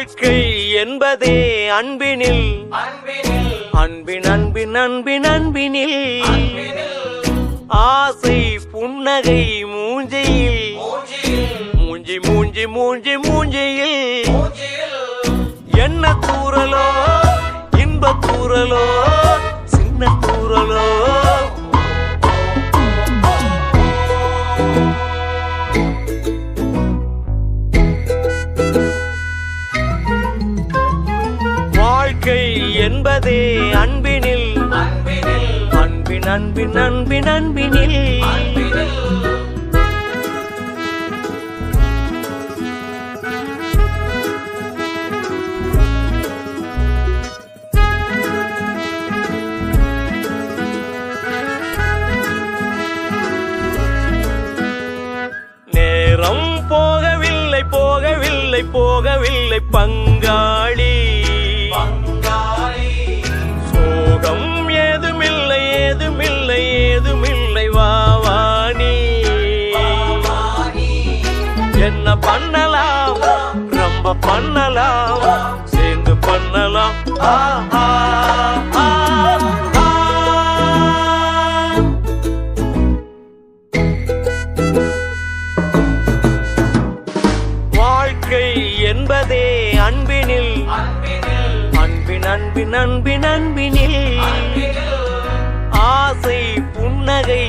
வாழ்க்கை என்பதே அன்பினில் அன்பின் அன்பின் அன்பின் அன்பினில் ஆசை புன்னகை மூஞ்சையில் மூஞ்சி மூஞ்சி மூஞ்சி மூஞ்சியில் என்ன தூரலோ இன்ப தூரலோ சின்ன தூரலோ வாழ்க்கை என்பதே அன்பினில் அன்பின் அன்பின் அன்பின் அன்பினில் நேரம் போகவில்லை போகவில்லை போகவில்லை பங்காளி சோகம் ஏதுமில்லை ஏதுமில்லை ஏதுமில்லை வாவானி என்ன பண்ணலாம் ரொம்ப பண்ணலாம் சேர்ந்து பண்ணலாம் வாழ்க்கை என்பதே அன்பினில் அன்பின் அன்பின் அன்பின் அன்பினில் ஆசை புன்னகை